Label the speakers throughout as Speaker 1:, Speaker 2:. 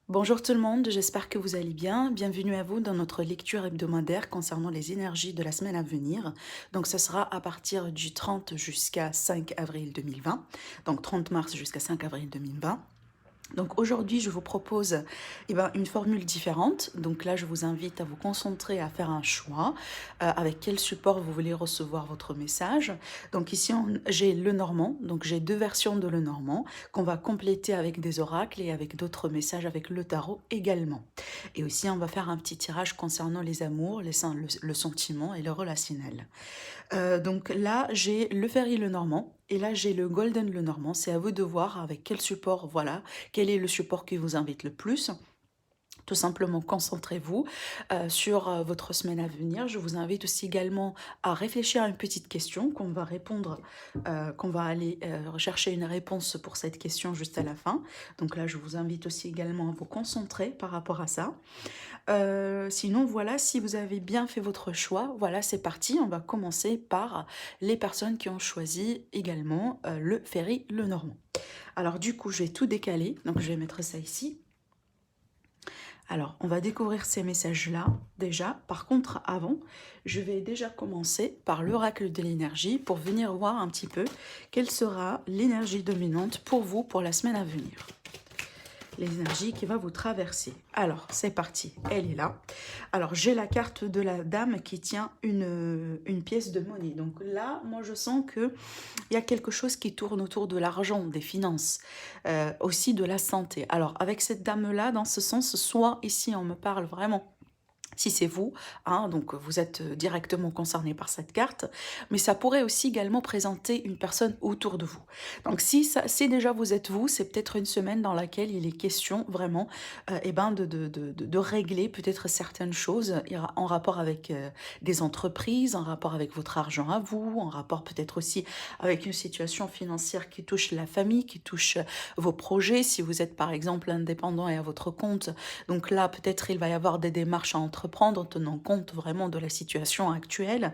Speaker 1: Bonjour tout le monde, j'espère que vous allez bien. Bienvenue à vous dans notre lecture hebdomadaire concernant les énergies de la semaine à venir. Donc ce sera à partir du 30 jusqu'à 5 avril 2020, donc 30 mars jusqu'à 5 avril 2020. Donc aujourd'hui, je vous propose une formule différente. Donc là, je vous invite à vous concentrer à faire un choix avec quel support vous voulez recevoir votre message. Donc ici, j'ai le normand. Donc j'ai deux versions de le normand qu'on va compléter avec des oracles et avec d'autres messages avec le tarot également. Et aussi, on va faire un petit tirage concernant les amours, le sentiment et le relationnel. Donc là, j'ai le Ferry le Normand et là, j'ai le Golden le Normand. C'est à vous de voir avec quel support, voilà, quel est le support qui vous invite le plus. Tout simplement, concentrez-vous sur votre semaine à venir. Je vous invite aussi également à réfléchir à une petite question qu'on va répondre, qu'on va aller rechercher une réponse pour cette question juste à la fin. Donc là, je vous invite aussi également à vous concentrer par rapport à ça. Sinon, voilà, si vous avez bien fait votre choix, voilà, c'est parti. On va commencer par les personnes qui ont choisi également le Ferry le Normand. Alors du coup, je vais tout décaler. Donc je vais mettre ça ici. Alors, on va découvrir ces messages-là déjà. Par contre, avant, je vais déjà commencer par l'oracle de l'énergie pour venir voir un petit peu quelle sera l'énergie dominante pour vous pour la semaine à venir. L'énergie qui va vous traverser. Alors, c'est parti, elle est là. Alors, j'ai la carte de la dame qui tient une pièce de monnaie. Donc là, moi, je sens qu'il y a quelque chose qui tourne autour de l'argent, des finances, aussi de la santé. Alors, avec cette dame-là, dans ce sens, soit ici, on me parle vraiment si c'est vous, hein, donc vous êtes directement concerné par cette carte, mais ça pourrait aussi également présenter une personne autour de vous. Donc si déjà vous êtes vous, c'est peut-être une semaine dans laquelle il est question vraiment de régler peut-être certaines choses en rapport avec des entreprises, en rapport avec votre argent à vous, en rapport peut-être aussi avec une situation financière qui touche la famille, qui touche vos projets, si vous êtes par exemple indépendant et à votre compte. Donc là, peut-être il va y avoir des démarches à entreprendre en tenant compte vraiment de la situation actuelle.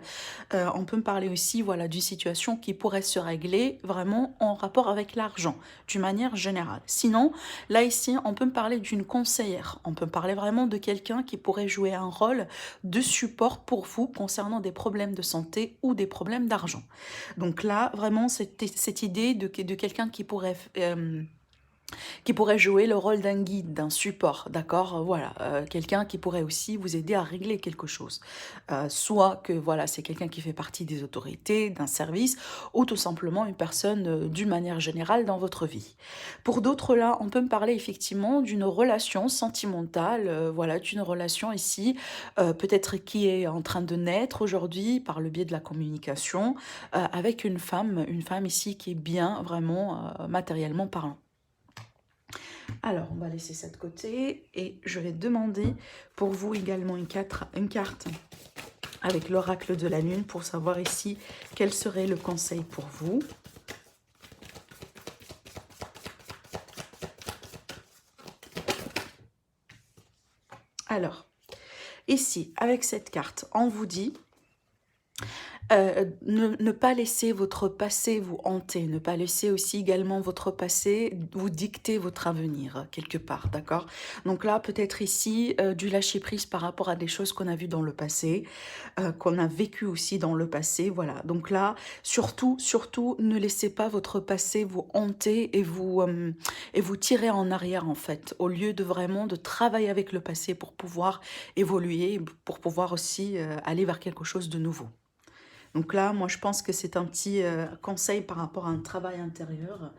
Speaker 1: On peut me parler aussi voilà, d'une situation qui pourrait se régler vraiment en rapport avec l'argent, d'une manière générale. Sinon, là ici, on peut me parler d'une conseillère. On peut me parler vraiment de quelqu'un qui pourrait jouer un rôle de support pour vous concernant des problèmes de santé ou des problèmes d'argent. Donc là, vraiment, cette idée de quelqu'un qui pourrait jouer le rôle d'un guide, d'un support, d'accord. Voilà, quelqu'un qui pourrait aussi vous aider à régler quelque chose. Soit que voilà, c'est quelqu'un qui fait partie des autorités, d'un service, ou tout simplement une personne d'une manière générale dans votre vie. Pour d'autres là, on peut me parler effectivement d'une relation sentimentale, voilà, d'une relation ici, peut-être qui est en train de naître aujourd'hui par le biais de la communication, avec une femme ici qui est bien vraiment matériellement parlant. Alors, on va laisser ça de côté et je vais demander pour vous également une carte avec l'oracle de la lune pour savoir ici quel serait le conseil pour vous. Alors, ici, avec cette carte, on vous dit ne pas laisser votre passé vous hanter, ne pas laisser aussi également votre passé vous dicter votre avenir, quelque part, d'accord. Donc là, peut-être ici, du lâcher-prise par rapport à des choses qu'on a vues dans le passé, qu'on a vécues aussi dans le passé, voilà. Donc là, surtout, ne laissez pas votre passé vous hanter et vous tirer en arrière, en fait, au lieu de vraiment de travailler avec le passé pour pouvoir évoluer, pour pouvoir aussi aller vers quelque chose de nouveau. Donc là, moi, je pense que c'est un petit conseil par rapport à un travail intérieur.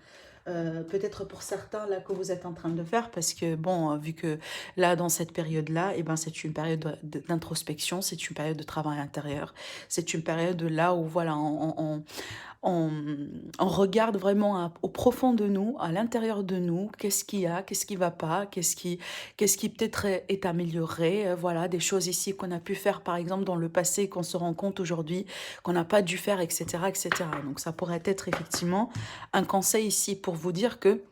Speaker 1: Peut-être pour certains là que vous êtes en train de faire parce que bon vu que là dans cette période là c'est une période d'introspection, c'est une période de travail intérieur, c'est une période là où voilà on, on regarde vraiment au profond de nous, à l'intérieur de nous, qu'est-ce qu'il y a, qu'est-ce qui va pas, qu'est-ce qui peut-être est amélioré, voilà, des choses ici qu'on a pu faire par exemple dans le passé, qu'on se rend compte aujourd'hui qu'on n'a pas dû faire, etc., etc. Donc ça pourrait être effectivement un conseil ici pour vous dire que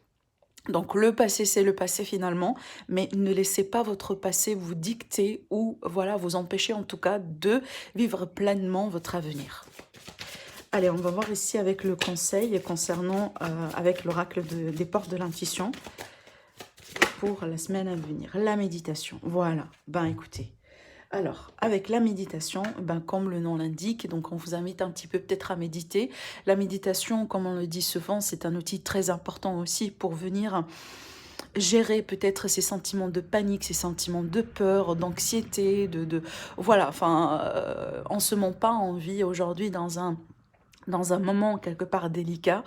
Speaker 1: donc le passé, c'est le passé finalement, mais ne laissez pas votre passé vous dicter ou voilà vous empêcher en tout cas de vivre pleinement votre avenir. Allez, on va voir ici avec le conseil concernant, avec l'oracle des portes de l'intuition, pour la semaine à venir. La méditation, voilà. Ben écoutez, alors avec la méditation, ben, comme le nom l'indique, donc on vous invite un petit peu peut-être à méditer. La méditation, comme on le dit souvent, c'est un outil très important aussi pour venir gérer peut-être ces sentiments de panique, ces sentiments de peur, d'anxiété, voilà, enfin, on se ment pas, on vit aujourd'hui dans un moment quelque part délicat.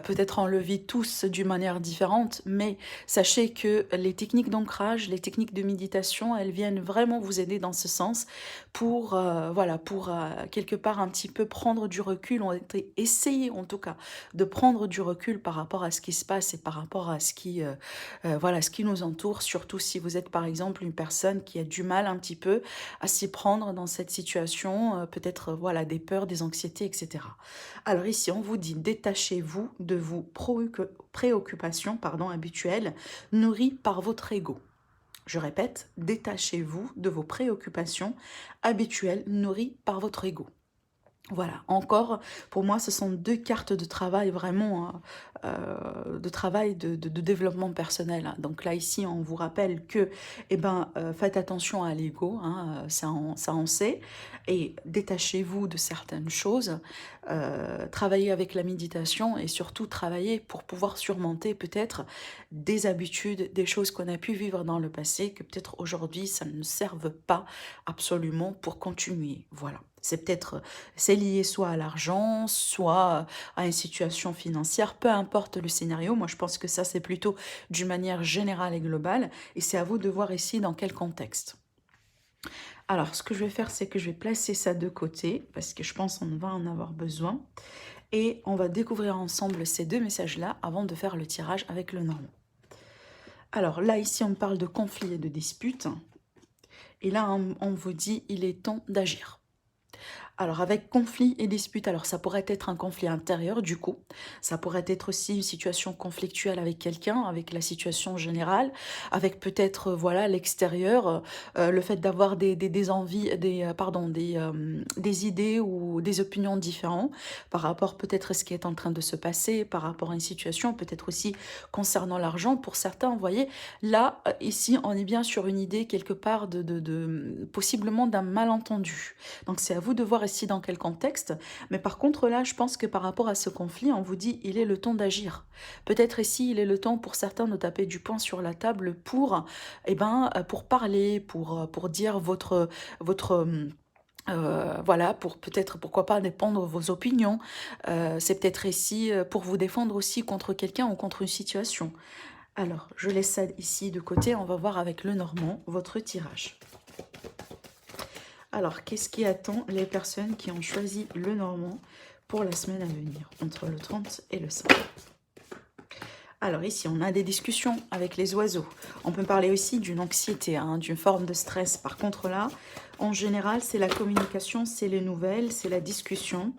Speaker 1: Peut-être on le vit tous d'une manière différente, mais sachez que les techniques d'ancrage, les techniques de méditation, elles viennent vraiment vous aider dans ce sens pour, voilà, pour quelque part un petit peu prendre du recul, essayer en tout cas de prendre du recul par rapport à ce qui se passe et par rapport à voilà, ce qui nous entoure, surtout si vous êtes par exemple une personne qui a du mal un petit peu à s'y prendre dans cette situation, peut-être voilà, des peurs, des anxiétés, etc. Alors ici, on vous dit détachez-vous de vos préoccupations habituelles nourries par votre ego. Je répète, détachez-vous de vos préoccupations habituelles nourries par votre ego. Voilà, encore, pour moi, ce sont deux cartes de travail vraiment, hein, de travail de développement personnel, hein. Donc là, ici, on vous rappelle que, eh ben, faites attention à l'ego, hein, ça on sait, et détachez-vous de certaines choses, travaillez avec la méditation et surtout travaillez pour pouvoir surmonter peut-être des habitudes, des choses qu'on a pu vivre dans le passé, que peut-être aujourd'hui, ça ne serve pas absolument pour continuer. Voilà. C'est lié soit à l'argent, soit à une situation financière, peu importe le scénario. Moi, je pense que ça, c'est plutôt d'une manière générale et globale. Et c'est à vous de voir ici dans quel contexte. Alors, ce que je vais faire, c'est que je vais placer ça de côté, parce que je pense qu'on va en avoir besoin. Et on va découvrir ensemble ces deux messages-là avant de faire le tirage avec le normand. Alors là, ici, on parle de conflit et de dispute. Et là, on vous dit, il est temps d'agir. Alors avec conflit et dispute, alors ça pourrait être un conflit intérieur du coup, ça pourrait être aussi une situation conflictuelle avec quelqu'un, avec la situation générale, avec peut-être voilà l'extérieur, le fait d'avoir des envies, des idées ou des opinions différentes par rapport peut-être à ce qui est en train de se passer, par rapport à une situation, peut-être aussi concernant l'argent. Pour certains, vous voyez, là, ici, on est bien sur une idée quelque part possiblement d'un malentendu. Donc c'est à vous de voir ici dans quel contexte. Mais par contre là, je pense que par rapport à ce conflit, on vous dit il est le temps d'agir. Peut-être ici, il est le temps pour certains de taper du poing sur la table pour parler, pour dire voilà, pour peut-être, pourquoi pas, défendre vos opinions. C'est peut-être ici pour vous défendre aussi contre quelqu'un ou contre une situation. Alors, je laisse ça ici de côté. On va voir avec le normand votre tirage. Alors, qu'est-ce qui attend les personnes qui ont choisi le normand pour la semaine à venir, entre le 30 et le 5? Alors ici, on a des discussions avec les oiseaux. On peut parler aussi d'une anxiété, hein, d'une forme de stress. Par contre là, en général, c'est la communication, c'est les nouvelles, c'est la discussion.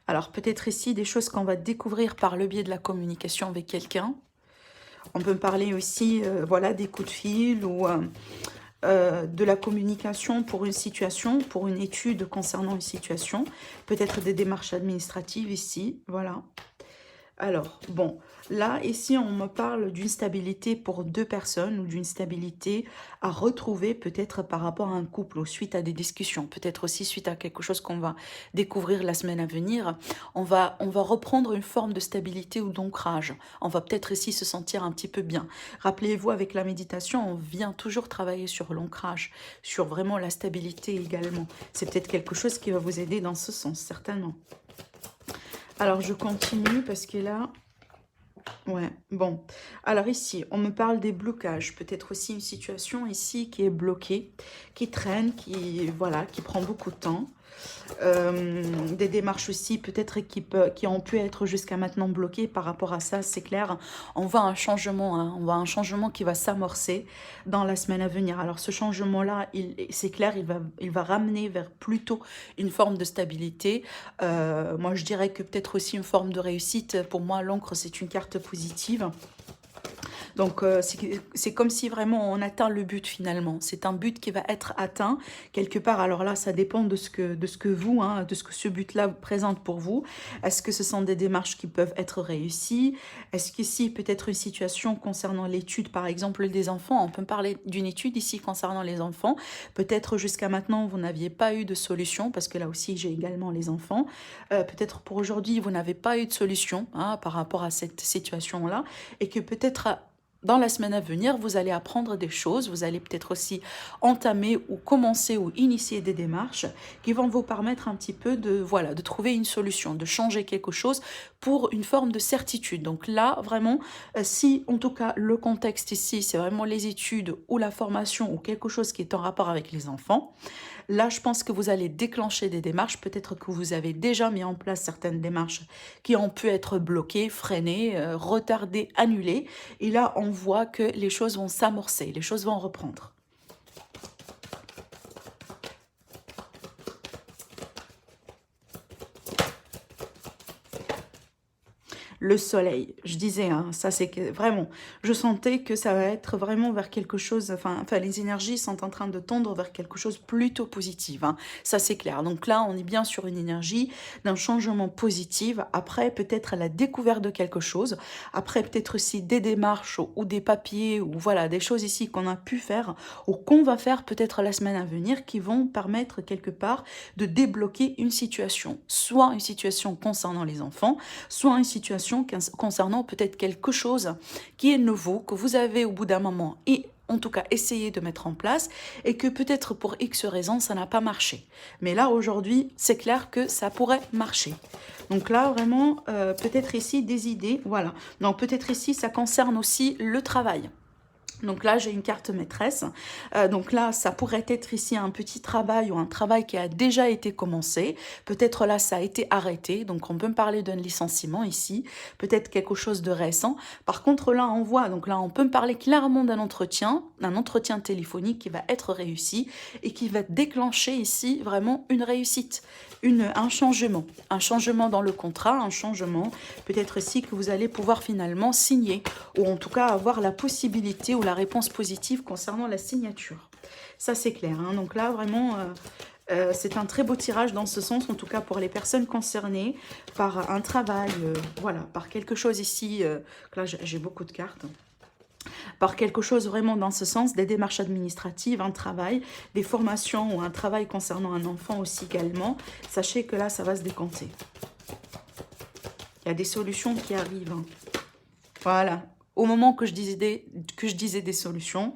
Speaker 1: Alors peut-être ici des choses qu'on va découvrir par le biais de la communication avec quelqu'un. On peut parler aussi voilà, des coups de fil ou de la communication pour une situation, pour une étude concernant une situation. Peut-être des démarches administratives ici, voilà. Alors, bon, là, ici, on me parle d'une stabilité pour deux personnes ou d'une stabilité à retrouver peut-être par rapport à un couple ou suite à des discussions, peut-être aussi suite à quelque chose qu'on va découvrir la semaine à venir. On va reprendre une forme de stabilité ou d'ancrage. On va peut-être ici se sentir un petit peu bien. Rappelez-vous, avec la méditation, on vient toujours travailler sur l'ancrage, sur vraiment la stabilité également. C'est peut-être quelque chose qui va vous aider dans ce sens, certainement. Alors, je continue parce que là... Ouais, bon. Alors ici, on me parle des blocages. Peut-être aussi une situation ici qui est bloquée, qui traîne, voilà, qui prend beaucoup de temps. Des démarches aussi peut-être qui ont pu être jusqu'à maintenant bloquées par rapport à ça, c'est clair. On voit un changement, hein, on voit un changement qui va s'amorcer dans la semaine à venir. Alors ce changement-là, c'est clair, il va ramener vers plutôt une forme de stabilité. Moi, je dirais que peut-être aussi une forme de réussite. Pour moi, l'encre, c'est une carte positive. Donc, c'est comme si vraiment on atteint le but finalement. C'est un but qui va être atteint quelque part. Alors là, ça dépend de ce que vous, hein, de ce que ce but-là présente pour vous. Est-ce que ce sont des démarches qui peuvent être réussies? Est-ce qu'ici, peut-être une situation concernant l'étude, par exemple, des enfants? On peut parler d'une étude ici concernant les enfants. Peut-être jusqu'à maintenant, vous n'aviez pas eu de solution, parce que là aussi, j'ai également les enfants. Peut-être pour aujourd'hui, vous n'avez pas eu de solution, hein, par rapport à cette situation-là, et que peut-être dans la semaine à venir, vous allez apprendre des choses, vous allez peut-être aussi entamer ou commencer ou initier des démarches qui vont vous permettre un petit peu de, voilà, de trouver une solution, de changer quelque chose pour une forme de certitude. Donc là, vraiment, si en tout cas le contexte ici, c'est vraiment les études ou la formation ou quelque chose qui est en rapport avec les enfants, là, je pense que vous allez déclencher des démarches. Peut-être que vous avez déjà mis en place certaines démarches qui ont pu être bloquées, freinées, retardées, annulées. Et là, on voit que les choses vont s'amorcer, les choses vont reprendre. Le soleil, je disais, hein, ça c'est que vraiment, je sentais que ça va être vraiment vers quelque chose, enfin les énergies sont en train de tendre vers quelque chose plutôt positif, hein, ça c'est clair. Donc là, on est bien sur une énergie d'un changement positif, après peut-être à la découverte de quelque chose, après peut-être aussi des démarches ou des papiers, ou voilà, des choses ici qu'on a pu faire, ou qu'on va faire peut-être la semaine à venir, qui vont permettre quelque part de débloquer une situation, soit une situation concernant les enfants, soit une situation concernant peut-être quelque chose qui est nouveau, que vous avez au bout d'un moment et en tout cas essayé de mettre en place et que peut-être pour X raisons ça n'a pas marché. Mais là aujourd'hui c'est clair que ça pourrait marcher. Donc là vraiment peut-être ici des idées, voilà. Donc peut-être ici ça concerne aussi le travail. Donc là, j'ai une carte maîtresse. Donc là, ça pourrait être ici un petit travail ou un travail qui a déjà été commencé. Peut-être là, ça a été arrêté. Donc on peut me parler d'un licenciement ici. Peut-être quelque chose de récent. Par contre, là, on voit. Donc là, on peut me parler clairement d'un entretien téléphonique qui va être réussi et qui va déclencher ici vraiment une réussite, un changement dans le contrat, un changement peut-être ici que vous allez pouvoir finalement signer ou en tout cas avoir la possibilité ou la réponse positive concernant la signature. Ça c'est clair, hein. Donc là vraiment c'est un très beau tirage dans ce sens, en tout cas pour les personnes concernées par un travail, voilà, par quelque chose ici, là j'ai beaucoup de cartes, par quelque chose vraiment dans ce sens, des démarches administratives, un travail, des formations ou un travail concernant un enfant aussi également. Sachez que là ça va se décanter. Il y a des solutions qui arrivent, hein. Voilà. Au moment que je disais des solutions,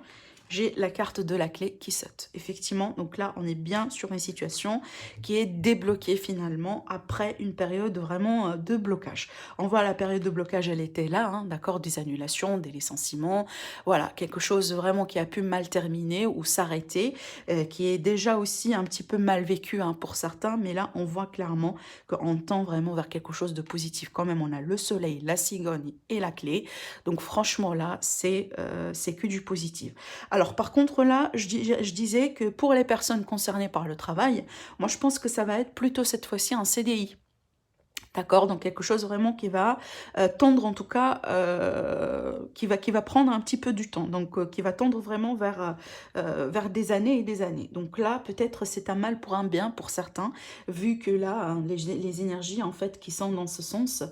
Speaker 1: j'ai la carte de la clé qui saute. Effectivement, donc là, on est bien sur une situation qui est débloquée finalement après une période vraiment de blocage. On voit la période de blocage, elle était là, hein, d'accord, des annulations, des licenciements, voilà, quelque chose vraiment qui a pu mal terminer ou s'arrêter, qui est déjà aussi un petit peu mal vécu, hein, pour certains, mais là, on voit clairement qu'on tend vraiment vers quelque chose de positif. Quand même, on a le soleil, la cigogne et la clé, donc franchement là, c'est que du positif. Alors par contre là, je disais que pour les personnes concernées par le travail, moi je pense que ça va être plutôt cette fois-ci un CDI. D'accord, donc quelque chose vraiment qui va tendre en tout cas, qui va prendre un petit peu du temps, donc qui va tendre vraiment vers des années et des années. Donc là, peut-être c'est un mal pour un bien pour certains, vu que là, hein, les énergies en fait qui sont dans ce sens,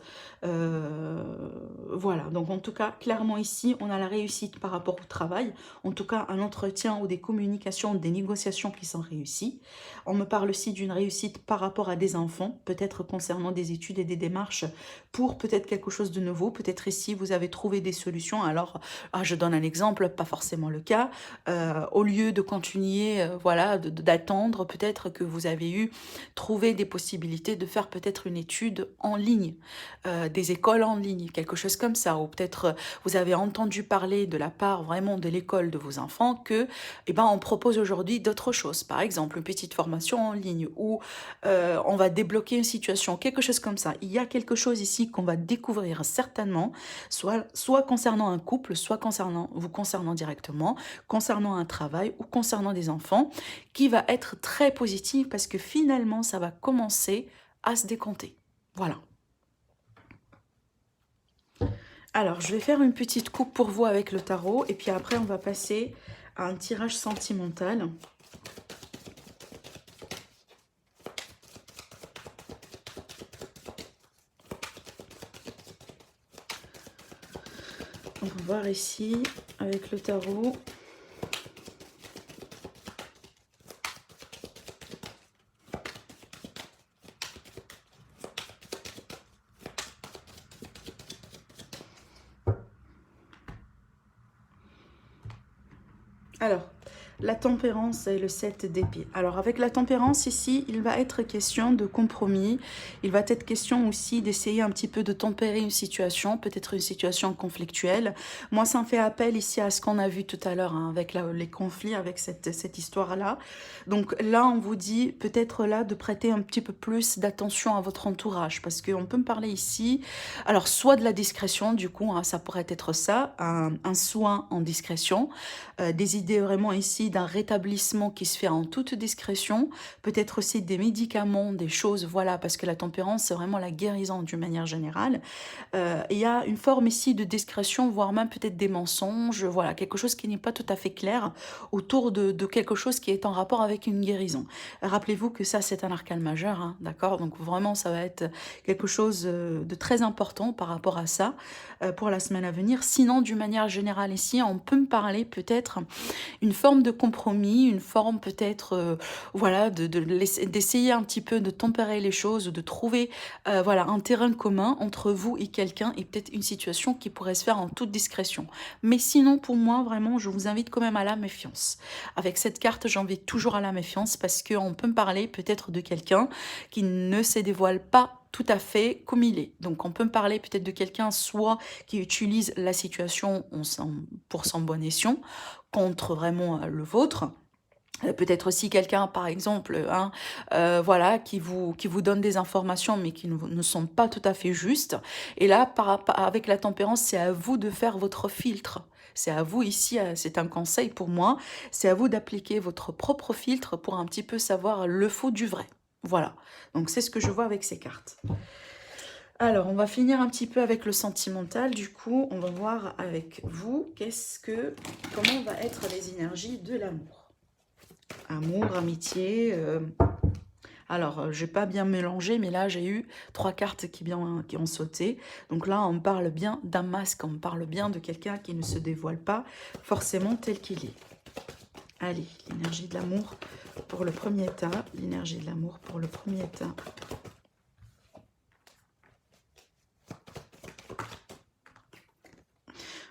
Speaker 1: voilà. Donc en tout cas, clairement ici, on a la réussite par rapport au travail, en tout cas un entretien ou des communications, des négociations qui sont réussies. On me parle aussi d'une réussite par rapport à des enfants, peut-être concernant des études et des démarches pour peut-être quelque chose de nouveau. Peut-être ici, vous avez trouvé des solutions. Alors, je donne un exemple, pas forcément le cas. Au lieu de continuer, voilà, d'attendre, peut-être que vous avez trouvé des possibilités de faire peut-être une étude en ligne, des écoles en ligne, quelque chose comme ça. Ou peut-être vous avez entendu parler de la part vraiment de l'école de vos enfants que, eh ben, on propose aujourd'hui d'autres choses. Par exemple, une petite formation en ligne ou on va débloquer une situation, quelque chose comme ça. Il y a quelque chose ici qu'on va découvrir certainement, soit concernant un couple, soit vous concernant directement, concernant un travail ou concernant des enfants, qui va être très positif parce que finalement, ça va commencer à se décompter. Voilà. Alors, je vais faire une petite coupe pour vous avec le tarot. Et puis après, on va passer à un tirage sentimental. On va voir ici avec le tarot. Alors, la tempérance et le 7 d'épée. Alors, avec la tempérance ici, il va être question de compromis. Il va être question aussi d'essayer un petit peu de tempérer une situation, peut-être une situation conflictuelle. Moi, ça me fait appel ici à ce qu'on a vu tout à l'heure, hein, avec les conflits, avec cette histoire-là. Donc là, on vous dit peut-être là de prêter un petit peu plus d'attention à votre entourage, parce qu'on peut me parler ici, alors soit de la discrétion, du coup, hein, ça pourrait être ça, un soin en discrétion, des idées vraiment ici d'un rétablissement qui se fait en toute discrétion, peut-être aussi des médicaments, des choses, voilà, parce que la tempérance, c'est vraiment la guérison d'une manière générale. Il y a une forme ici de discrétion, voire même peut-être des mensonges, voilà, quelque chose qui n'est pas tout à fait clair autour de quelque chose qui est en rapport avec une guérison. Rappelez-vous que ça, c'est un arcane majeur, hein, d'accord? Donc vraiment, ça va être quelque chose de très important par rapport à ça pour la semaine à venir. Sinon, d'une manière générale ici, on peut me parler peut-être une forme de compromis, une forme peut-être, voilà, d'essayer un petit peu de tempérer les choses, de trouver, voilà, un terrain commun entre vous et quelqu'un et peut-être une situation qui pourrait se faire en toute discrétion. Mais sinon, pour moi, vraiment, je vous invite quand même à la méfiance. Avec cette carte, j'invite toujours à la méfiance parce qu'on peut me parler peut-être de quelqu'un qui ne se dévoile pas tout à fait comme il est. Donc on peut me parler peut-être de quelqu'un soit qui utilise la situation pour son bon escient, contre vraiment le vôtre. Peut-être aussi quelqu'un, par exemple, hein, voilà, qui vous donne des informations, mais qui ne sont pas tout à fait justes. Et là, avec la tempérance, c'est à vous de faire votre filtre. C'est à vous ici, c'est un conseil pour moi, c'est à vous d'appliquer votre propre filtre pour un petit peu savoir le faux du vrai. Voilà, donc c'est ce que je vois avec ces cartes. Alors, on va finir un petit peu avec le sentimental. Du coup, on va voir avec vous comment va être les énergies de l'amour. Amour, amitié. Je n'ai pas bien mélangé, mais là, j'ai eu 3 cartes qui ont sauté. Donc là, on parle bien d'un masque, on parle bien de quelqu'un qui ne se dévoile pas forcément tel qu'il est. Allez, l'énergie de l'amour pour le premier état. L'énergie de l'amour pour le premier état.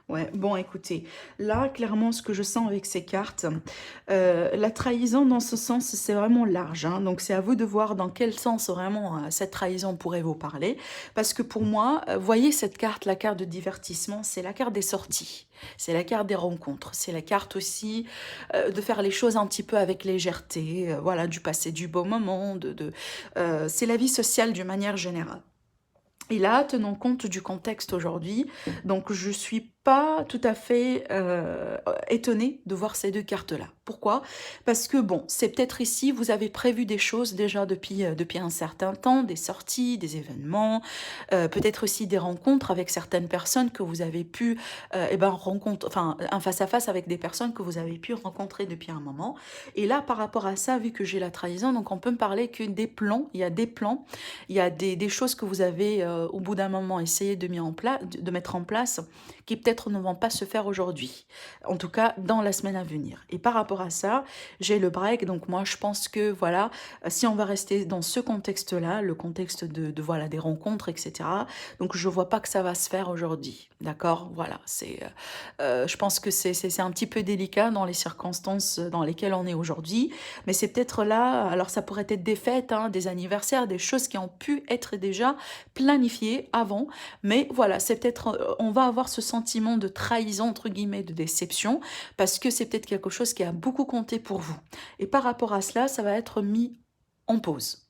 Speaker 1: Ouais, bon, écoutez, là, clairement, ce que je sens avec ces cartes, la trahison, dans ce sens, c'est vraiment large, hein. Donc, c'est à vous de voir dans quel sens, vraiment, cette trahison pourrait vous parler. Parce que pour moi, voyez cette carte, la carte de divertissement, c'est la carte des sorties. C'est la carte des rencontres. C'est la carte aussi de faire les choses un petit peu avec légèreté, voilà, du passé, du beau moment. C'est la vie sociale d'une manière générale. Et là, tenons compte du contexte aujourd'hui, donc je suis pas tout à fait étonnée de voir ces 2 cartes-là. Pourquoi? Parce que bon, c'est peut-être ici, vous avez prévu des choses déjà depuis un certain temps, des sorties, des événements, peut-être aussi des rencontres avec certaines personnes que vous avez pu un face-à-face avec des personnes que vous avez pu rencontrer depuis un moment. Et là, par rapport à ça, vu que j'ai la trahison, donc on peut me parler que des plans, il y a des plans, il y a des choses que vous avez au bout d'un moment essayé de mettre en place qui peut-être ne vont pas se faire aujourd'hui, en tout cas dans la semaine à venir. Et par rapport à ça, j'ai le break, donc moi je pense que voilà, si on va rester dans ce contexte-là, le contexte voilà, des rencontres, etc., donc je vois pas que ça va se faire aujourd'hui, d'accord? Voilà, je pense que c'est un petit peu délicat dans les circonstances dans lesquelles on est aujourd'hui, mais c'est peut-être là, alors ça pourrait être des fêtes, hein, des anniversaires, des choses qui ont pu être déjà planifiées avant, mais voilà, c'est peut-être, on va avoir ce sentiment de trahison, entre guillemets, de déception, parce que c'est peut-être quelque chose qui a beaucoup compté pour vous. Et par rapport à cela, ça va être mis en pause.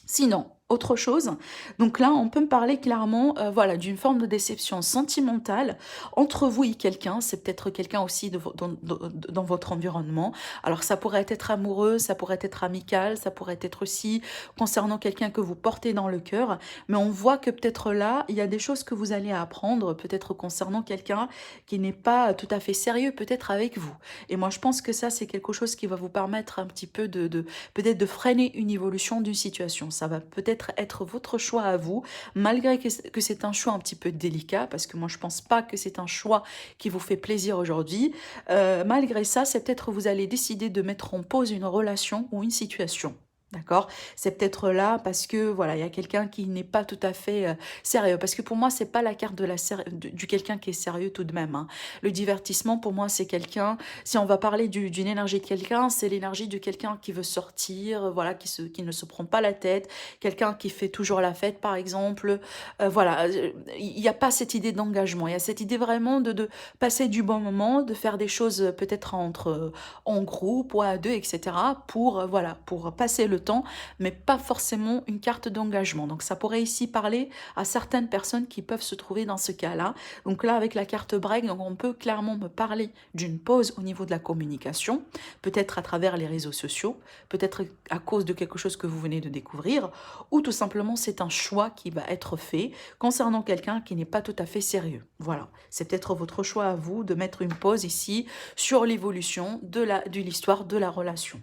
Speaker 1: Sinon, autre chose. Donc là, on peut me parler clairement voilà, d'une forme de déception sentimentale entre vous et quelqu'un. C'est peut-être quelqu'un aussi dans votre environnement. Alors ça pourrait être amoureux, ça pourrait être amical, ça pourrait être aussi concernant quelqu'un que vous portez dans le cœur. Mais on voit que peut-être là, il y a des choses que vous allez apprendre, peut-être concernant quelqu'un qui n'est pas tout à fait sérieux, peut-être avec vous. Et moi, je pense que ça, c'est quelque chose qui va vous permettre un petit peu peut-être de freiner une évolution d'une situation. Ça va peut-être être votre choix à vous, malgré que c'est un choix un petit peu délicat, parce que moi je pense pas que c'est un choix qui vous fait plaisir aujourd'hui. Malgré ça, c'est peut-être vous allez décider de mettre en pause une relation ou une situation. D'accord? C'est peut-être là parce que voilà, il y a quelqu'un qui n'est pas tout à fait sérieux. Parce que pour moi, c'est pas la carte du quelqu'un qui est sérieux tout de même, hein. Le divertissement, pour moi, c'est quelqu'un, si on va parler d'une énergie de quelqu'un, c'est l'énergie de quelqu'un qui veut sortir, voilà, qui ne se prend pas la tête, quelqu'un qui fait toujours la fête, par exemple. Voilà, il n'y a pas cette idée d'engagement, il y a cette idée vraiment de passer du bon moment, de faire des choses peut-être en groupe ou à deux, etc. Voilà, pour passer le temps, mais pas forcément une carte d'engagement. Donc ça pourrait ici parler à certaines personnes qui peuvent se trouver dans ce cas-là. Donc là, avec la carte break, donc on peut clairement me parler d'une pause au niveau de la communication, peut-être à travers les réseaux sociaux, peut-être à cause de quelque chose que vous venez de découvrir, ou tout simplement c'est un choix qui va être fait concernant quelqu'un qui n'est pas tout à fait sérieux. Voilà, c'est peut-être votre choix à vous de mettre une pause ici sur l'évolution de l'histoire de la relation.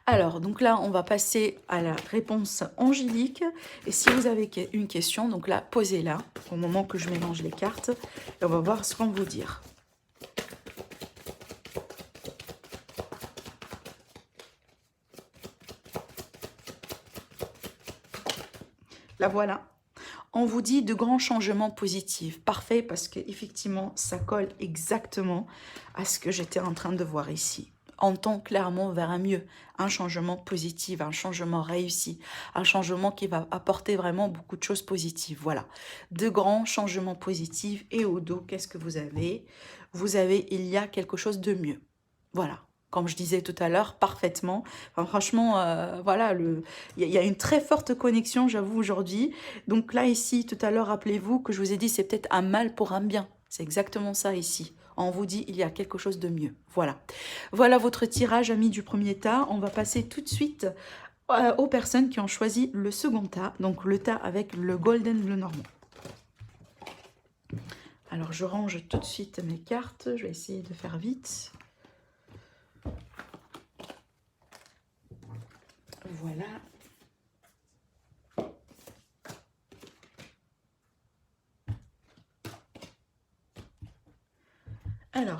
Speaker 1: Alors, donc là, on va passer à la réponse angélique. Et si vous avez une question, donc là, posez-la au moment que je mélange les cartes. Et on va voir ce qu'on va vous dire. La voilà. On vous dit de grands changements positifs. Parfait, parce qu'effectivement, ça colle exactement à ce que j'étais en train de voir ici. On tend clairement vers un mieux, un changement positif, un changement réussi, un changement qui va apporter vraiment beaucoup de choses positives. Voilà, de grands changements positifs. Et au dos, qu'est-ce que vous avez? Vous avez, il y a quelque chose de mieux. Voilà, comme je disais tout à l'heure, parfaitement. Enfin, franchement, voilà, il y a une très forte connexion, j'avoue, aujourd'hui. Donc là, ici, tout à l'heure, rappelez-vous que je vous ai dit, c'est peut-être un mal pour un bien. C'est exactement ça ici. On vous dit, il y a quelque chose de mieux. Voilà. Voilà votre tirage, amis du premier tas. On va passer tout de suite aux personnes qui ont choisi le second tas. Donc le tas avec le golden bleu normand. Alors, je range tout de suite mes cartes. Je vais essayer de faire vite. Voilà. Alors,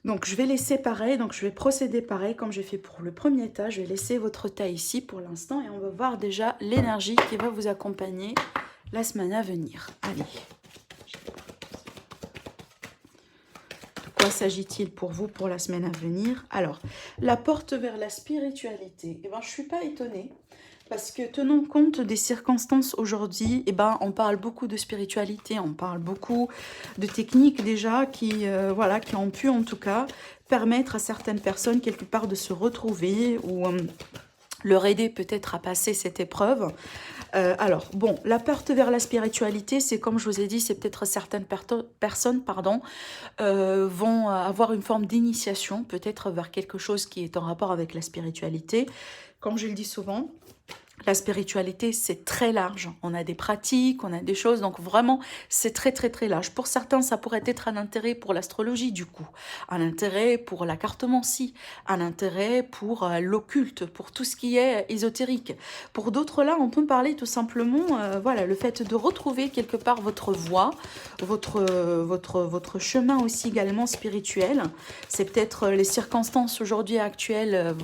Speaker 1: donc je vais laisser pareil, donc je vais procéder pareil comme j'ai fait pour le premier tas. Je vais laisser votre tas ici pour l'instant et on va voir déjà l'énergie qui va vous accompagner la semaine à venir. Allez. De quoi s'agit-il pour vous pour la semaine à venir? Alors, la porte vers la spiritualité. Eh ben, je ne suis pas étonnée. Parce que tenons compte des circonstances aujourd'hui, eh ben, on parle beaucoup de spiritualité, on parle beaucoup de techniques déjà voilà, qui ont pu en tout cas permettre à certaines personnes quelque part de se retrouver ou leur aider peut-être à passer cette épreuve. Alors, bon, la porte vers la spiritualité, c'est comme je vous ai dit, c'est peut-être certaines personnes vont avoir une forme d'initiation, peut-être vers quelque chose qui est en rapport avec la spiritualité. Comme je le dis souvent, la spiritualité, c'est très large. On a des pratiques, on a des choses, donc vraiment, c'est très très très large. Pour certains, ça pourrait être un intérêt pour l'astrologie du coup, un intérêt pour la cartomancie, un intérêt pour l'occulte, pour tout ce qui est ésotérique. Pour d'autres là, on peut parler tout simplement, voilà, le fait de retrouver quelque part votre voie, votre chemin aussi également spirituel. C'est peut-être les circonstances aujourd'hui actuelles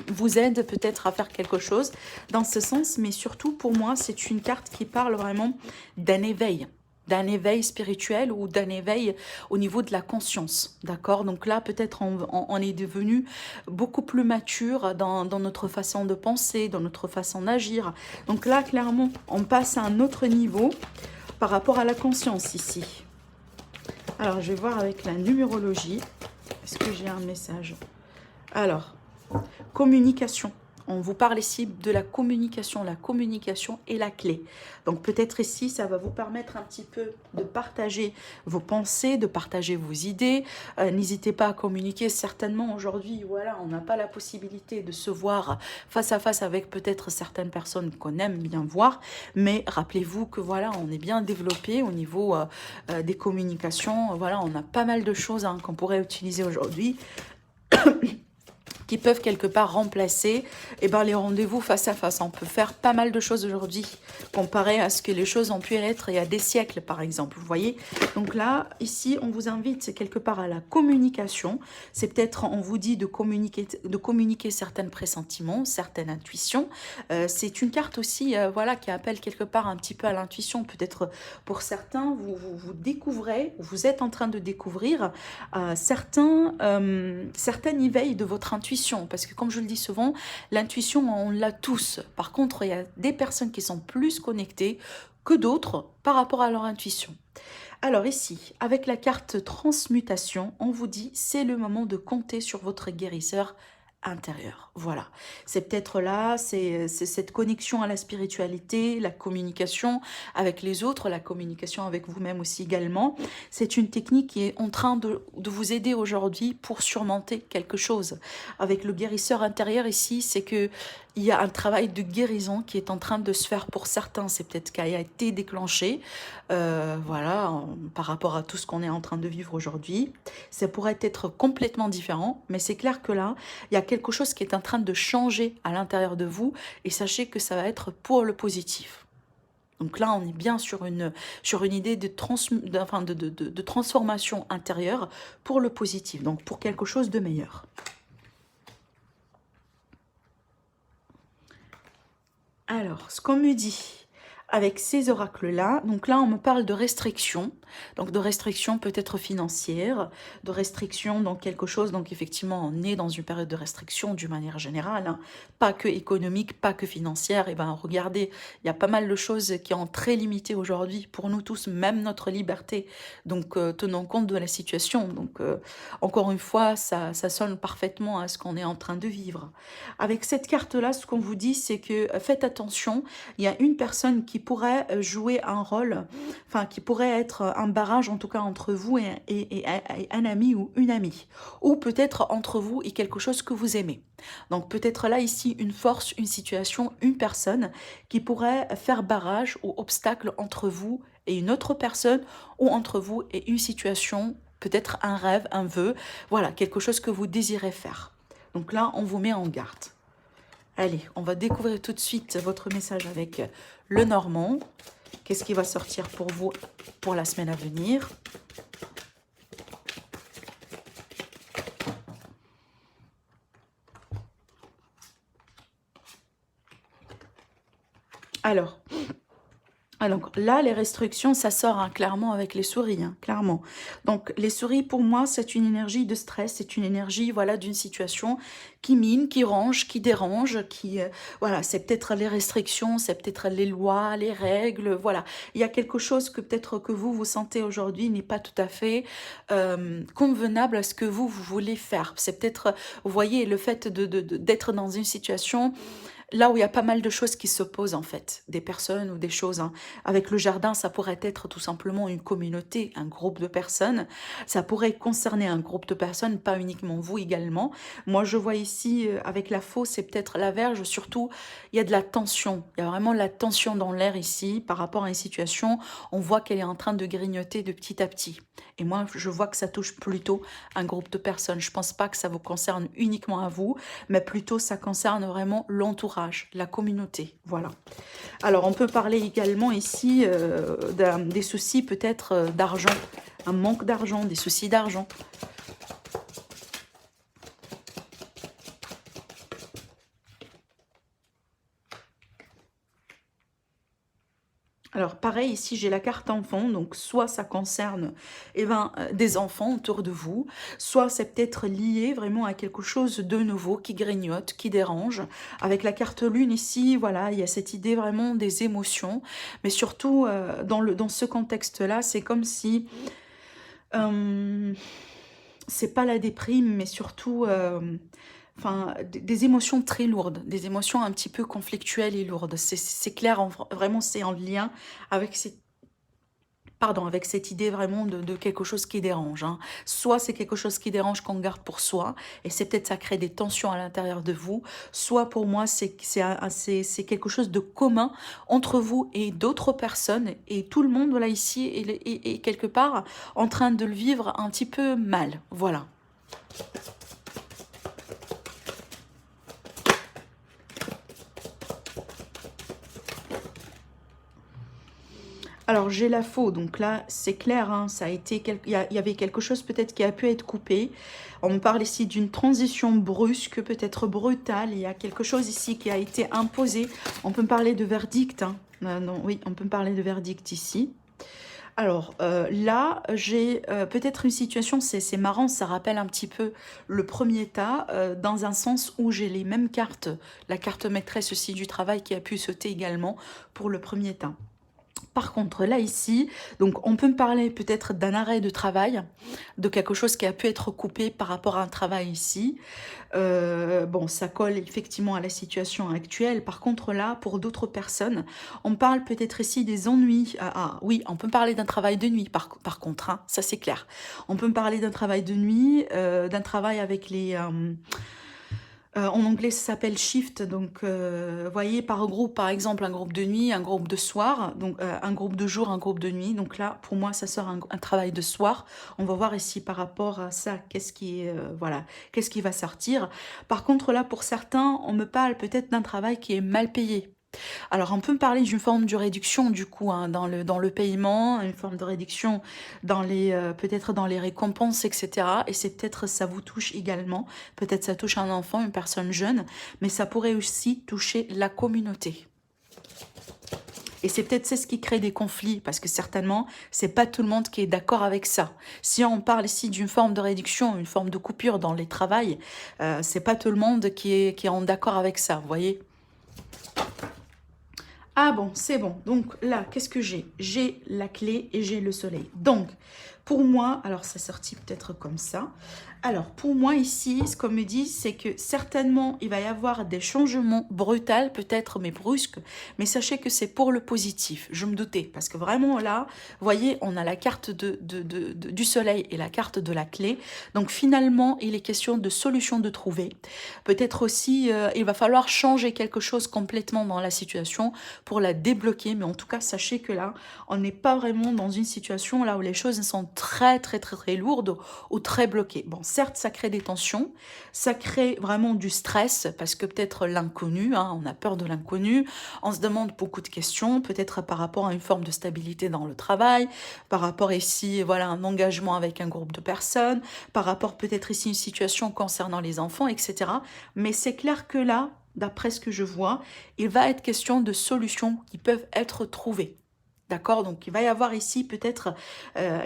Speaker 1: vous aident peut-être à faire quelque chose dans ce sens, mais surtout pour moi, c'est une carte qui parle vraiment d'un éveil spirituel ou d'un éveil au niveau de la conscience, d'accord? Donc là, peut-être on est devenu beaucoup plus mature dans notre façon de penser, dans notre façon d'agir. Donc là, clairement, on passe à un autre niveau par rapport à la conscience ici. Alors, je vais voir avec la numérologie. Est-ce que j'ai un message? Alors, communication. On vous parle ici de la communication. La communication est la clé. Donc peut-être ici, ça va vous permettre un petit peu de partager vos pensées, de partager vos idées. N'hésitez pas à communiquer. Certainement aujourd'hui, voilà, on n'a pas la possibilité de se voir face à face avec peut-être certaines personnes qu'on aime bien voir. Mais rappelez-vous que voilà, on est bien développé au niveau des communications. Voilà, on a pas mal de choses hein, qu'on pourrait utiliser aujourd'hui qui peuvent quelque part remplacer les rendez-vous face à face. On peut faire pas mal de choses aujourd'hui, comparé à ce que les choses ont pu être il y a des siècles, par exemple. Vous voyez? Donc là, ici, on vous invite quelque part à la communication. C'est peut-être, on vous dit de communiquer certains pressentiments, certaines intuitions. C'est une carte aussi, voilà, qui appelle quelque part un petit peu à l'intuition. Peut-être pour certains, vous découvrez, vous êtes en train de découvrir certains éveils de votre intuition. Parce que comme je le dis souvent, l'intuition, on l'a tous. Par contre, il y a des personnes qui sont plus connectées que d'autres par rapport à leur intuition. Alors ici, avec la carte transmutation, on vous dit c'est le moment de compter sur votre guérisseur intérieur. Voilà, c'est peut-être là, c'est cette connexion à la spiritualité, la communication avec les autres, la communication avec vous-même aussi également. C'est une technique qui est en train de vous aider aujourd'hui pour surmonter quelque chose. Avec le guérisseur intérieur ici, c'est que il y a un travail de guérison qui est en train de se faire pour certains. C'est peut-être qui a été déclenché, voilà, par rapport à tout ce qu'on est en train de vivre aujourd'hui. Ça pourrait être complètement différent, mais c'est clair que là, il y a quelque chose qui est en train de changer à l'intérieur de vous et sachez que ça va être pour le positif. Donc là, on est bien sur une idée de transformation intérieure pour le positif, donc pour quelque chose de meilleur. Alors, ce qu'on me dit avec ces oracles-là, donc là, on me parle de restrictions, donc de restrictions peut-être financières, de restrictions dans quelque chose, donc effectivement, on est dans une période de restriction d'une manière générale, hein, pas que économique, pas que financière, et ben regardez, il y a pas mal de choses qui sont très limitées aujourd'hui pour nous tous, même notre liberté, donc tenons compte de la situation, donc encore une fois, ça sonne parfaitement à ce qu'on est en train de vivre. Avec cette carte-là, ce qu'on vous dit, c'est que faites attention, il y a une personne qui pourrait jouer un rôle, enfin qui pourrait être un barrage en tout cas entre vous et un ami ou une amie, ou peut-être entre vous et quelque chose que vous aimez. Donc peut-être là ici une force, une situation, une personne qui pourrait faire barrage ou obstacle entre vous et une autre personne, ou entre vous et une situation, peut-être un rêve, un vœu, voilà, quelque chose que vous désirez faire. Donc là, on vous met en garde. Allez, on va découvrir tout de suite votre message avec le Normand. Qu'est-ce qui va sortir pour vous pour la semaine à venir? Alors là, les restrictions, ça sort hein, clairement avec les souris, hein, clairement. Donc les souris, pour moi, c'est une énergie de stress, c'est une énergie voilà, d'une situation qui mine, qui range, qui dérange, voilà, c'est peut-être les restrictions, c'est peut-être les lois, les règles, voilà. Il y a quelque chose que peut-être que vous sentez aujourd'hui n'est pas tout à fait convenable à ce que vous voulez faire. C'est peut-être, vous voyez, le fait d'être dans une situation là où il y a pas mal de choses qui s'opposent en fait, des personnes ou des choses. Hein. Avec le jardin, ça pourrait être tout simplement une communauté, un groupe de personnes. Ça pourrait concerner un groupe de personnes, pas uniquement vous également. Moi, je vois ici, avec la fausse et peut-être la verge, surtout, il y a de la tension. Il y a vraiment de la tension dans l'air ici par rapport à une situation. On voit qu'elle est en train de grignoter de petit à petit. Et moi, je vois que ça touche plutôt un groupe de personnes. Je pense pas que ça vous concerne uniquement à vous, mais plutôt ça concerne vraiment l'entourage, la communauté. Voilà. Alors, on peut parler également ici des soucis peut-être d'argent, un manque d'argent, des soucis d'argent. Alors pareil, ici j'ai la carte enfant, donc soit ça concerne des enfants autour de vous, soit c'est peut-être lié vraiment à quelque chose de nouveau qui grignote, qui dérange. Avec la carte lune ici, voilà, il y a cette idée vraiment des émotions, mais surtout dans ce contexte-là, c'est comme si c'est pas la déprime, mais surtout enfin, des émotions très lourdes, des émotions un petit peu conflictuelles et lourdes. C'est clair, vraiment, c'est en lien avec avec cette idée vraiment de quelque chose qui dérange, hein. Soit c'est quelque chose qui dérange qu'on garde pour soi, et c'est peut-être ça crée des tensions à l'intérieur de vous, soit pour moi c'est quelque chose de commun entre vous et d'autres personnes, et tout le monde là ici est quelque part en train de le vivre un petit peu mal. Voilà. Alors j'ai la faux, donc là c'est clair, hein, ça a été il y avait quelque chose peut-être qui a pu être coupé. On me parle ici d'une transition brusque, peut-être brutale. Il y a quelque chose ici qui a été imposé. On peut me parler de verdict, hein. Non, oui, on peut me parler de verdict ici. Alors là, j'ai peut-être une situation, c'est marrant, ça rappelle un petit peu le premier tas, dans un sens où j'ai les mêmes cartes, la carte maîtresse aussi du travail qui a pu sauter également pour le premier tas. Par contre, là, ici, donc on peut me parler peut-être d'un arrêt de travail, de quelque chose qui a pu être coupé par rapport à un travail ici. Bon, ça colle effectivement à la situation actuelle. Par contre, là, pour d'autres personnes, on parle peut-être ici des ennuis. Oui, on peut me parler d'un travail de nuit, par contre, hein, ça c'est clair. On peut me parler d'un travail de nuit, d'un travail avec les... en anglais, ça s'appelle shift. Donc, voyez, par groupe, par exemple, un groupe de nuit, un groupe de soir, donc un groupe de jour, un groupe de nuit. Donc là, pour moi, ça sort un travail de soir. On va voir ici par rapport à ça, qu'est-ce qui est, voilà, qu'est-ce qui va sortir. Par contre, là, pour certains, on me parle peut-être d'un travail qui est mal payé. Alors, on peut me parler d'une forme de réduction, du coup, hein, dans le paiement, une forme de réduction dans les, peut-être dans les récompenses, etc. Et c'est peut-être ça vous touche également. Peut-être ça touche un enfant, une personne jeune, mais ça pourrait aussi toucher la communauté. Et c'est peut-être ce qui crée des conflits, parce que certainement, c'est pas tout le monde qui est d'accord avec ça. Si on parle ici d'une forme de réduction, une forme de coupure dans les travails, c'est pas tout le monde qui est en d'accord avec ça, vous voyez. Ah bon, c'est bon. Donc là, qu'est-ce que j'ai? J'ai la clé et j'ai le soleil. Donc, pour moi, alors ça sortit peut-être comme ça. Alors, pour moi ici, ce qu'on me dit, c'est que certainement, il va y avoir des changements brutaux, peut-être, mais brusques. Mais sachez que c'est pour le positif. Je me doutais. Parce que vraiment, là, vous voyez, on a la carte du soleil et la carte de la clé. Donc, finalement, il est question de solutions de trouver. Peut-être aussi, il va falloir changer quelque chose complètement dans la situation pour la débloquer. Mais en tout cas, sachez que là, on n'est pas vraiment dans une situation là où les choses sont très, très, très, très lourdes ou très bloquées. Bon, certes, ça crée des tensions, ça crée vraiment du stress parce que peut-être l'inconnu, hein, on a peur de l'inconnu, on se demande beaucoup de questions, peut-être par rapport à une forme de stabilité dans le travail, par rapport ici, voilà, un engagement avec un groupe de personnes, par rapport peut-être ici une situation concernant les enfants, etc. Mais c'est clair que là, d'après ce que je vois, il va être question de solutions qui peuvent être trouvées. D'accord? Donc il va y avoir ici peut-être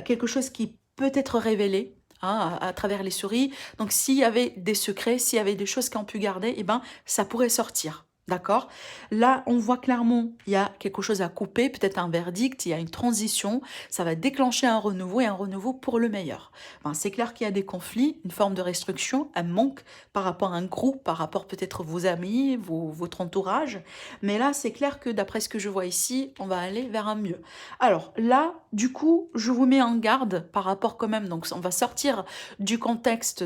Speaker 1: quelque chose qui peut être révélé, hein, à travers les souris. Donc s'il y avait des secrets, s'il y avait des choses qu'on pu garder, eh ben, ça pourrait sortir. D'accord? Là, on voit clairement, il y a quelque chose à couper, peut-être un verdict, il y a une transition, ça va déclencher un renouveau et un renouveau pour le meilleur. Ben, c'est clair qu'il y a des conflits, une forme de restriction, un manque par rapport à un groupe, par rapport peut-être vos amis, votre entourage. Mais là, c'est clair que d'après ce que je vois ici, on va aller vers un mieux. Alors là, du coup, je vous mets en garde par rapport quand même, donc on va sortir du contexte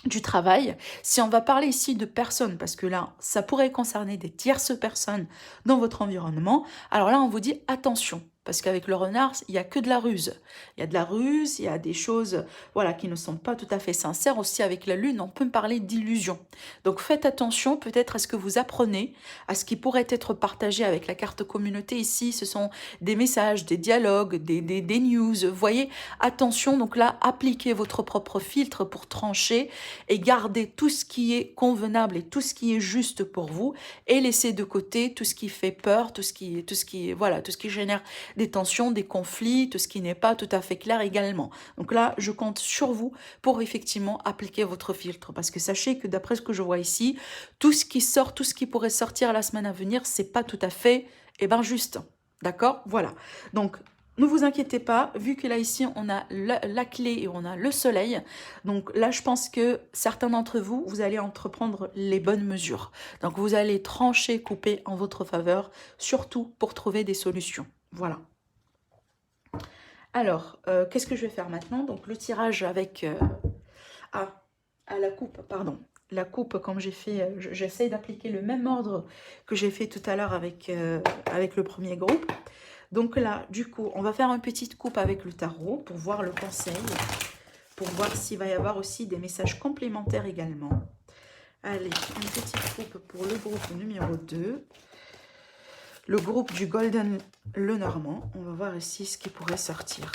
Speaker 1: du travail. Si on va parler ici de personnes, parce que là, ça pourrait concerner des tierces personnes dans votre environnement, alors là, on vous dit attention. Parce qu'avec le renard, il n'y a que de la ruse. Il y a de la ruse, il y a des choses voilà, qui ne sont pas tout à fait sincères. Aussi, avec la lune, on peut me parler d'illusion. Donc, faites attention peut-être à ce que vous apprenez, à ce qui pourrait être partagé avec la carte communauté. Ici, ce sont des messages, des dialogues, des news. Vous voyez, attention. Donc là, appliquez votre propre filtre pour trancher et gardez tout ce qui est convenable et tout ce qui est juste pour vous et laissez de côté tout ce qui fait peur, tout ce qui génère des tensions, des conflits, tout ce qui n'est pas tout à fait clair également. Donc là, je compte sur vous pour effectivement appliquer votre filtre parce que sachez que d'après ce que je vois ici, tout ce qui sort, tout ce qui pourrait sortir la semaine à venir, c'est pas tout à fait juste. D'accord? Voilà. Donc Ne vous inquiétez pas, vu que là ici on a la clé et on a le soleil, donc là je pense que certains d'entre vous, vous allez entreprendre les bonnes mesures. Donc vous allez trancher, couper en votre faveur, surtout pour trouver des solutions. Voilà. Alors, qu'est-ce que je vais faire maintenant? Donc le tirage avec... à la coupe, pardon. La coupe, comme j'ai fait, j'essaie d'appliquer le même ordre que j'ai fait tout à l'heure avec le premier groupe. Donc là, du coup, on va faire une petite coupe avec le tarot pour voir le conseil, pour voir s'il va y avoir aussi des messages complémentaires également. Allez, une petite coupe pour le groupe numéro 2. Le groupe du Golden Lenormand. On va voir ici ce qui pourrait sortir.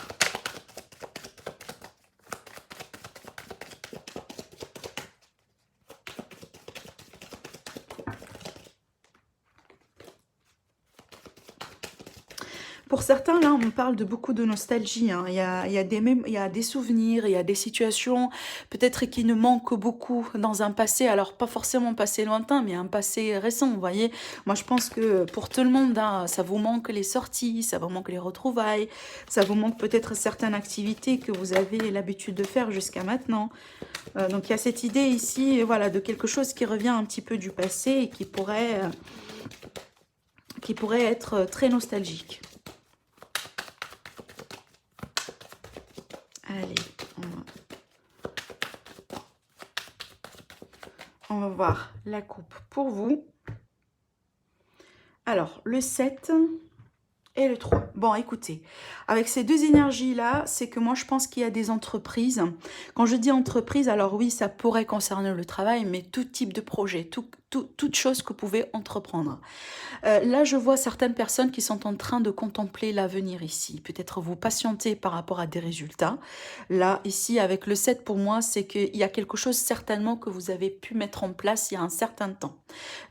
Speaker 1: Pour certains, là, on me parle de beaucoup de nostalgie. Hein. Il y a des souvenirs, il y a des situations peut-être qui nous manquent beaucoup dans un passé. Alors, pas forcément un passé lointain, mais un passé récent, vous voyez. Moi, je pense que pour tout le monde, hein, ça vous manque les sorties, ça vous manque les retrouvailles, ça vous manque peut-être certaines activités que vous avez l'habitude de faire jusqu'à maintenant. Donc, il y a cette idée ici, voilà, de quelque chose qui revient un petit peu du passé et qui pourrait être très nostalgique. Allez, on va voir la coupe pour vous. Alors, le 7 et le 3. Bon, écoutez, avec ces deux énergies-là, c'est que moi, je pense qu'il y a des entreprises. Quand je dis entreprise, alors oui, ça pourrait concerner le travail, mais tout type de projet, toute chose que vous pouvez entreprendre. Là, je vois certaines personnes qui sont en train de contempler l'avenir ici. Peut-être vous patienter par rapport à des résultats. Là, ici, avec le 7, pour moi, c'est qu'il y a quelque chose certainement que vous avez pu mettre en place il y a un certain temps.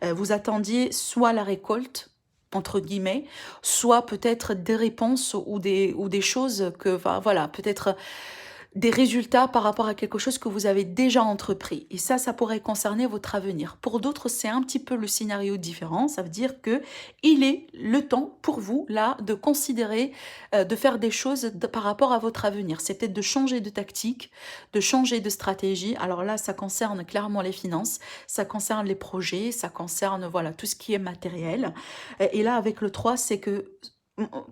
Speaker 1: Vous attendiez soit la récolte, entre guillemets, soit peut-être des réponses ou des choses que, enfin, voilà, peut-être des résultats par rapport à quelque chose que vous avez déjà entrepris. Et ça pourrait concerner votre avenir. Pour d'autres, c'est un petit peu le scénario différent. Ça veut dire que il est le temps pour vous, là, de considérer, de faire des choses par rapport à votre avenir. C'est peut-être de changer de tactique, de changer de stratégie. Alors là, ça concerne clairement les finances, ça concerne les projets, ça concerne, voilà, tout ce qui est matériel. Et là, avec le 3, c'est que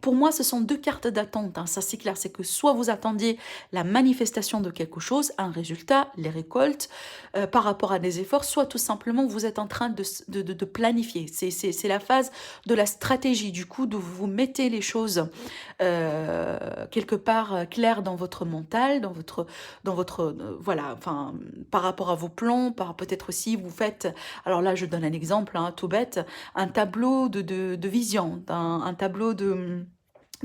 Speaker 1: pour moi, ce sont deux cartes d'attente, hein, ça c'est clair, c'est que soit vous attendiez la manifestation de quelque chose, un résultat, les récoltes, par rapport à des efforts, soit tout simplement vous êtes en train de planifier. C'est la phase de la stratégie, du coup, de vous mettez les choses quelque part claires dans votre mental, dans votre voilà, enfin, par rapport à vos plans, peut-être aussi vous faites, alors là je donne un exemple, hein, tout bête, un tableau de vision, un tableau de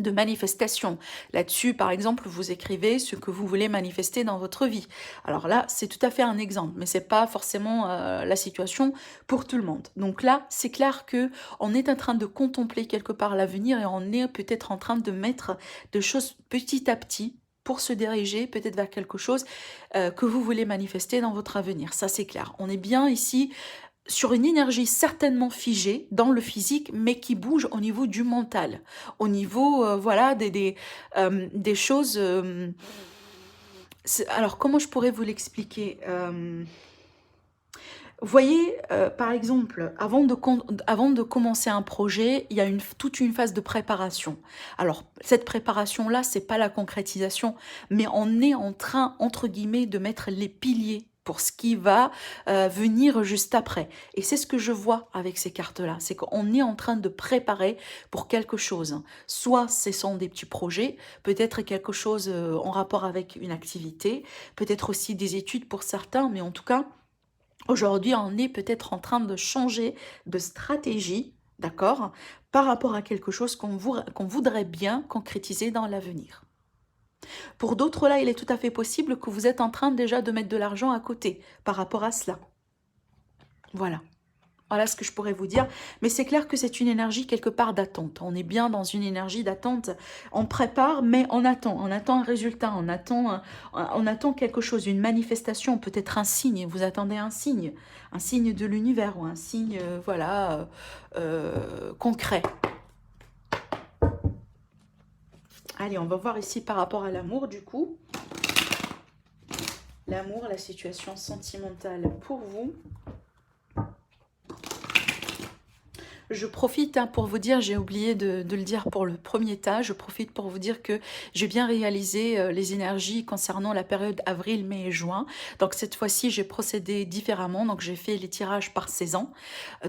Speaker 1: manifestation. Là-dessus, par exemple, vous écrivez ce que vous voulez manifester dans votre vie. Alors là, c'est tout à fait un exemple, mais c'est pas forcément la situation pour tout le monde. Donc là, c'est clair que on est en train de contempler quelque part l'avenir et on est peut-être en train de mettre des choses petit à petit pour se diriger peut-être vers quelque chose que vous voulez manifester dans votre avenir. Ça, c'est clair. On est bien ici sur une énergie certainement figée dans le physique, mais qui bouge au niveau du mental, au niveau voilà des choses. Alors comment je pourrais vous l'expliquer vous voyez, par exemple, avant de commencer un projet, il y a toute une phase de préparation. Alors, cette préparation-là, c'est pas la concrétisation, mais on est en train, entre guillemets, de mettre les piliers pour ce qui va venir juste après. Et c'est ce que je vois avec ces cartes-là, c'est qu'on est en train de préparer pour quelque chose. Soit ce sont des petits projets, peut-être quelque chose en rapport avec une activité, peut-être aussi des études pour certains, mais en tout cas, aujourd'hui, on est peut-être en train de changer de stratégie, d'accord, par rapport à quelque chose qu'on voudrait bien concrétiser dans l'avenir. Pour d'autres, là, il est tout à fait possible que vous êtes en train déjà de mettre de l'argent à côté par rapport à cela. Voilà. Voilà ce que je pourrais vous dire. Mais c'est clair que c'est une énergie quelque part d'attente. On est bien dans une énergie d'attente. On prépare, mais on attend. On attend un résultat. On attend quelque chose, une manifestation, peut-être un signe. Vous attendez un signe de l'univers ou un signe, concret. Allez, on va voir ici par rapport à l'amour du coup. L'amour, la situation sentimentale pour vous. Je profite pour vous dire, j'ai oublié de le dire pour le premier tas, je profite pour vous dire que j'ai bien réalisé les énergies concernant la période avril, mai et juin. Donc cette fois-ci, j'ai procédé différemment, donc j'ai fait les tirages par saison.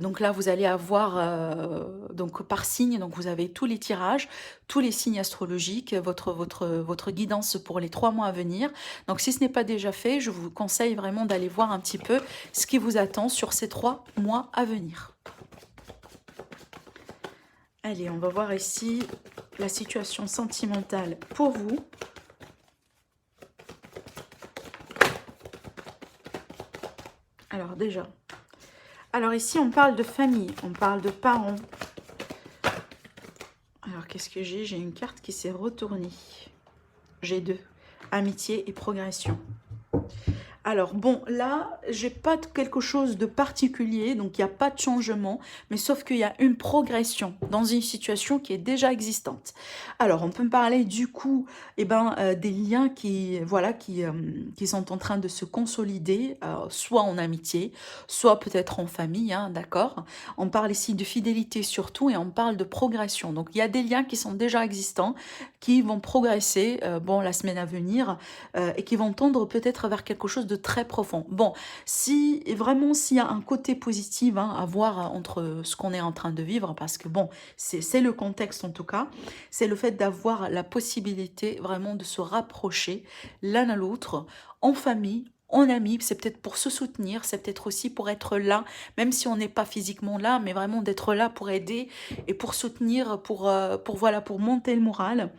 Speaker 1: Donc là, vous allez avoir donc par signe, donc vous avez tous les tirages, tous les signes astrologiques, votre guidance pour les 3 mois à venir. Donc si ce n'est pas déjà fait, je vous conseille vraiment d'aller voir un petit peu ce qui vous attend sur ces 3 mois à venir. Allez, on va voir ici la situation sentimentale pour vous. Alors déjà, alors ici on parle de famille, on parle de parents. Alors qu'est-ce que j'ai? J'ai une carte qui s'est retournée. J'ai 2, amitié et progression. Alors bon, là, j'ai pas quelque chose de particulier, donc il n'y a pas de changement, mais sauf qu'il y a une progression dans une situation qui est déjà existante. Alors, on peut me parler du coup, des liens qui, voilà, qui sont en train de se consolider, soit en amitié, soit peut-être en famille, hein, d'accord? On parle ici de fidélité surtout et on parle de progression. Donc, il y a des liens qui sont déjà existants, qui vont progresser, bon, la semaine à venir, et qui vont tendre peut-être vers quelque chose de très profond. Bon, si vraiment s'il y a un côté positif hein, à voir entre ce qu'on est en train de vivre, parce que bon, c'est le contexte en tout cas, c'est le fait d'avoir la possibilité vraiment de se rapprocher l'un à l'autre, en famille, en amis, c'est peut-être pour se soutenir, c'est peut-être aussi pour être là, même si on n'est pas physiquement là, mais vraiment d'être là pour aider et pour soutenir, voilà, pour monter le moral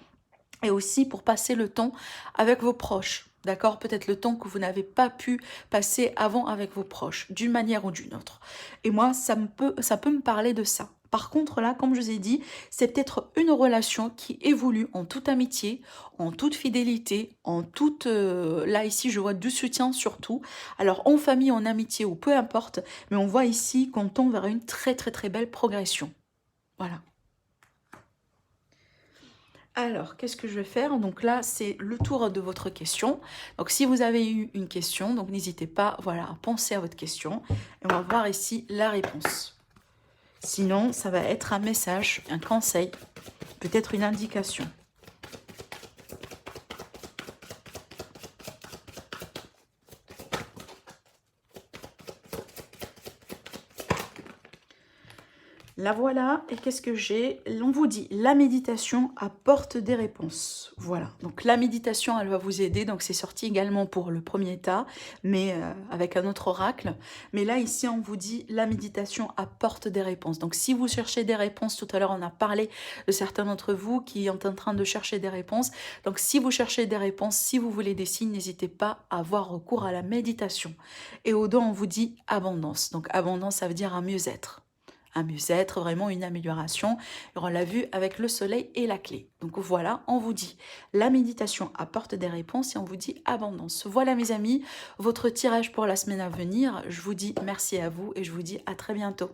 Speaker 1: et aussi pour passer le temps avec vos proches. D'accord? Peut-être le temps que vous n'avez pas pu passer avant avec vos proches, d'une manière ou d'une autre. Et moi, ça peut me parler de ça. Par contre, là, comme je vous ai dit, c'est peut-être une relation qui évolue en toute amitié, en toute fidélité, en toute... là, ici, je vois du soutien surtout. Alors, en famille, en amitié ou peu importe, mais on voit ici qu'on tend vers une très, très, très belle progression. Voilà. Alors, qu'est-ce que je vais faire? Donc là, c'est le tour de votre question. Donc, si vous avez eu une question, donc n'hésitez pas, voilà, à penser à votre question. Et on va voir ici la réponse. Sinon, ça va être un message, un conseil, peut-être une indication. La voilà, et qu'est-ce que j'ai? On vous dit, la méditation apporte des réponses. Voilà, donc la méditation, elle va vous aider. Donc c'est sorti également pour le premier tas, mais avec un autre oracle. Mais là, ici, on vous dit, la méditation apporte des réponses. Donc si vous cherchez des réponses, tout à l'heure, on a parlé de certains d'entre vous qui sont en train de chercher des réponses. Donc si vous cherchez des réponses, si vous voulez des signes, n'hésitez pas à avoir recours à la méditation. Et au dos, on vous dit abondance. Donc abondance, ça veut dire un mieux-être. Un mieux-être, vraiment une amélioration. Et on l'a vu avec le soleil et la clé. Donc voilà, on vous dit, la méditation apporte des réponses et on vous dit abondance. Voilà mes amis, votre tirage pour la semaine à venir. Je vous dis merci à vous et je vous dis à très bientôt.